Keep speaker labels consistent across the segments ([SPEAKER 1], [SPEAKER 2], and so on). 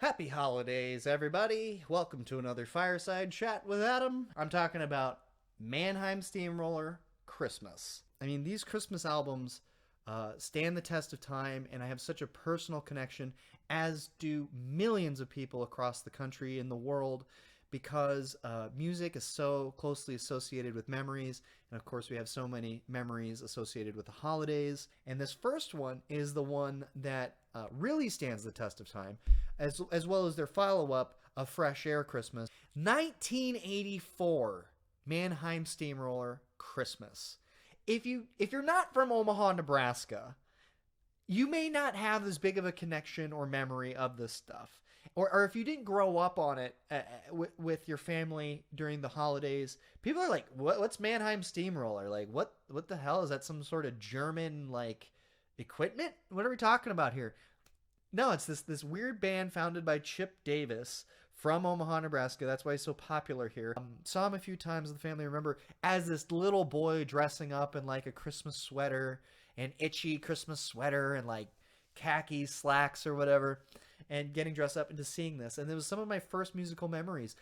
[SPEAKER 1] Happy holidays, everybody. Welcome to another Fireside Chat with Adam. I'm talking about Mannheim Steamroller Christmas. I mean, these Christmas albums stand the test of time, and I have such a personal connection, as do millions of people across the country and the world, because music is so closely associated with memories. And of course, we have so many memories associated with the holidays. And this first one is the one that really stands the test of time, as well as their follow-up, A Fresh Air Christmas. 1984, Mannheim Steamroller Christmas. If you're not from Omaha, Nebraska, you may not have as big of a connection or memory of this stuff. Or if you didn't grow up on it with your family during the holidays, people are like, what's Mannheim Steamroller? Like, what the hell? Is that some sort of German, like, equipment? What are we talking about here? No, it's this weird band founded by Chip Davis from Omaha, Nebraska. That's why he's so popular here. Saw him a few times with the family. Remember, as this little boy dressing up in, like, a Christmas sweater, an itchy Christmas sweater, and, like, khaki slacks or whatever, and getting dressed up into seeing this. And it was some of my first musical memories.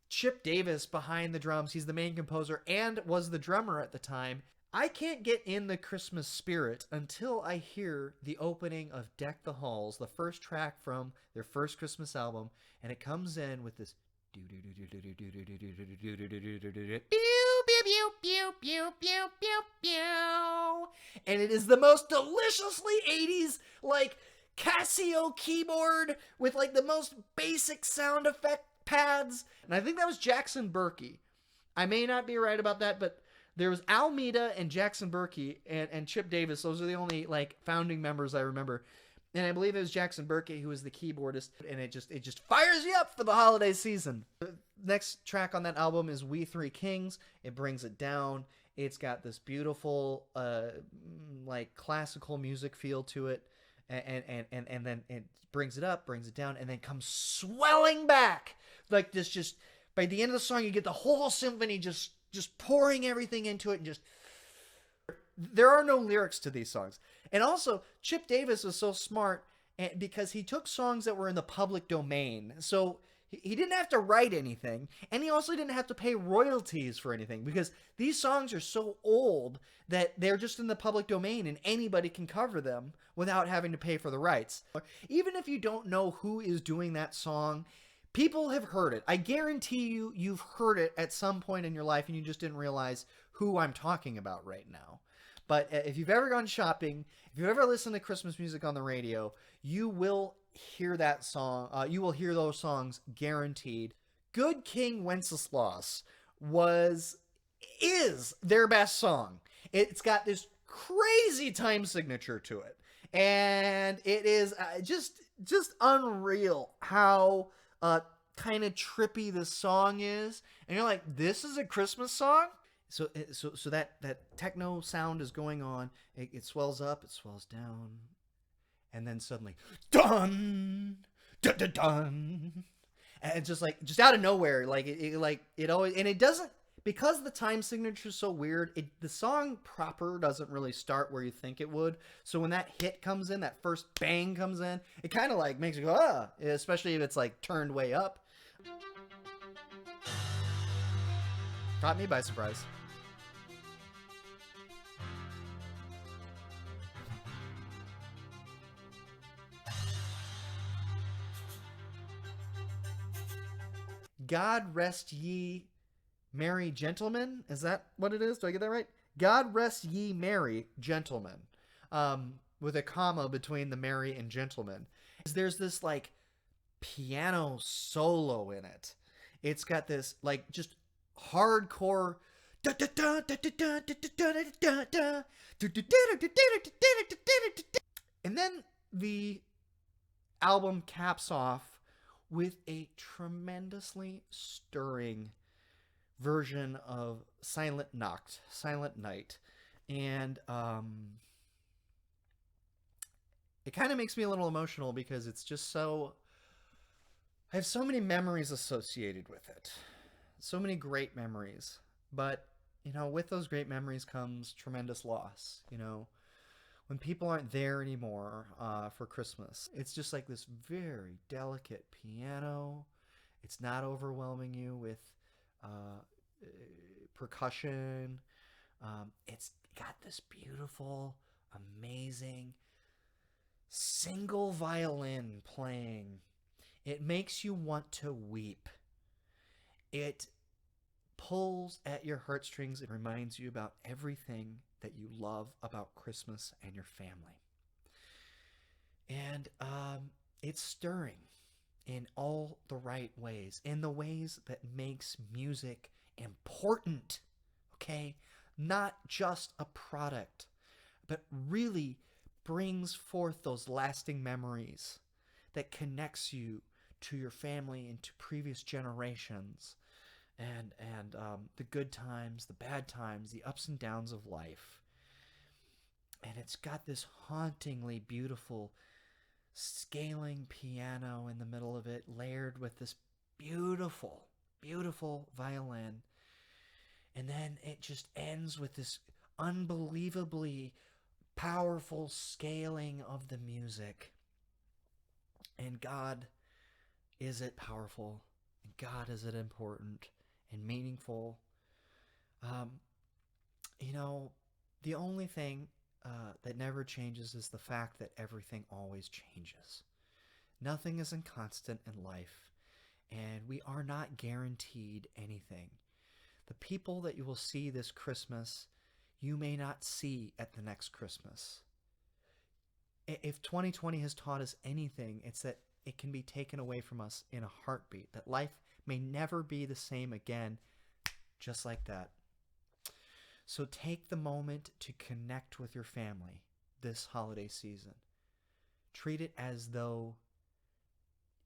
[SPEAKER 1] Chip Davis behind the drums, he's the main composer and was the drummer at the time. I can't get in the Christmas spirit until I hear the opening of Deck the Halls, the first track from their first Christmas album, and it comes in with this and it is the most deliciously 80s, like, Casio keyboard with, like, the most basic sound effect pads. And I think that was Jackson Berkey. I may not be right about that, but there was Almeida and Jackson Berkey and Chip Davis. Those are the only, like, founding members I remember. And I believe it was Jackson Berkey who was the keyboardist, and it just fires you up for the holiday season. The next track on that album is We Three Kings. It brings it down. It's got this beautiful, like, classical music feel to it. And then it brings it up, brings it down, and then comes swelling back. Like this, just by the end of the song, you get the whole symphony just pouring everything into it, and just there are no lyrics to these songs. And also, Chip Davis was so smart because he took songs that were in the public domain, so he didn't have to write anything, and he also didn't have to pay royalties for anything, because these songs are so old that they're just in the public domain and anybody can cover them without having to pay for the rights. Even if you don't know who is doing that song, people have heard it. I guarantee you've heard it at some point in your life and you just didn't realize who I'm talking about right now. But if you've ever gone shopping, if you've ever listened to Christmas music on the radio, you will hear that song. You will hear those songs guaranteed. Good King Wenceslas is their best song. It's got this crazy time signature to it, and it is just unreal how kind of trippy this song is. And you're like, this is a Christmas song? So that techno sound is going on. It swells up, it swells down, and then suddenly, dun, dun, dun, dun. And it's just out of nowhere, like it always, and it doesn't, because the time signature is so weird. The song proper doesn't really start where you think it would. So when that hit comes in, that first bang comes in, it kind of like makes you go, ah, especially if it's like turned way up. Caught me by surprise. God rest ye merry gentlemen. Is that what it is? Do I get that right? God rest ye merry gentlemen. With a comma between the merry and gentlemen. There's this, like, piano solo in it. It's got this, like, just hardcore, and then the album caps off with a tremendously stirring version of Silent Night. And it kind of makes me a little emotional because it's just so, I have so many memories associated with it. So many great memories. But, you know, with those great memories comes tremendous loss. You know, when people aren't there anymore for Christmas. It's just like this very delicate piano. It's not overwhelming you with uh, percussion. It's got this beautiful, amazing single violin playing. It makes you want to weep. It pulls at your heartstrings. It reminds you about everything that you love about Christmas and your family. And it's stirring in all the right ways, in the ways that makes music important, okay? Not just a product, but really brings forth those lasting memories that connects you to your family and to previous generations and the good times, the bad times, the ups and downs of life. And it's got this hauntingly beautiful scaling piano in the middle of it, layered with this beautiful, beautiful violin. And then it just ends with this unbelievably powerful scaling of the music. And God, is it powerful? And God, is it important and meaningful? Um, you know, the only thing that never changes is the fact that everything always changes. Nothing is constant in life, and we are not guaranteed anything. The people that you will see this Christmas, you may not see at the next Christmas. If 2020 has taught us anything, it's that it can be taken away from us in a heartbeat, that life may never be the same again, just like that. So take the moment to connect with your family this holiday season. Treat it as though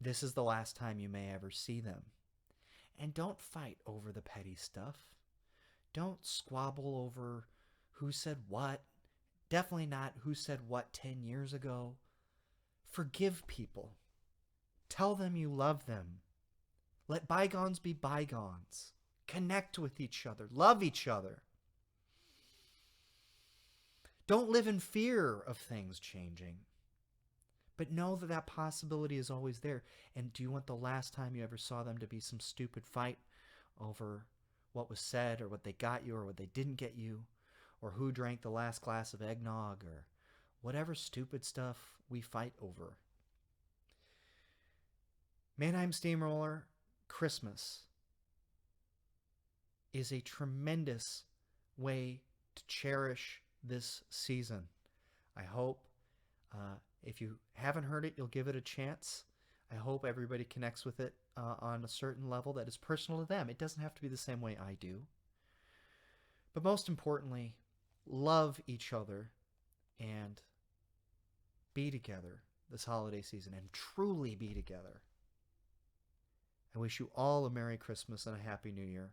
[SPEAKER 1] this is the last time you may ever see them. And don't fight over the petty stuff. Don't squabble over who said what. Definitely not who said what 10 years ago. Forgive people. Tell them you love them. Let bygones be bygones. Connect with each other. Love each other. Don't live in fear of things changing. But know that that possibility is always there. And do you want the last time you ever saw them to be some stupid fight over what was said or what they got you or what they didn't get you or who drank the last glass of eggnog or whatever stupid stuff we fight over? Mannheim Steamroller Christmas is a tremendous way to cherish this season. I hope if you haven't heard it, you'll give it a chance. I hope everybody connects with it on a certain level that is personal to them. It doesn't have to be the same way I do. But most importantly, love each other and be together this holiday season and truly be together. I wish you all a Merry Christmas and a Happy New Year.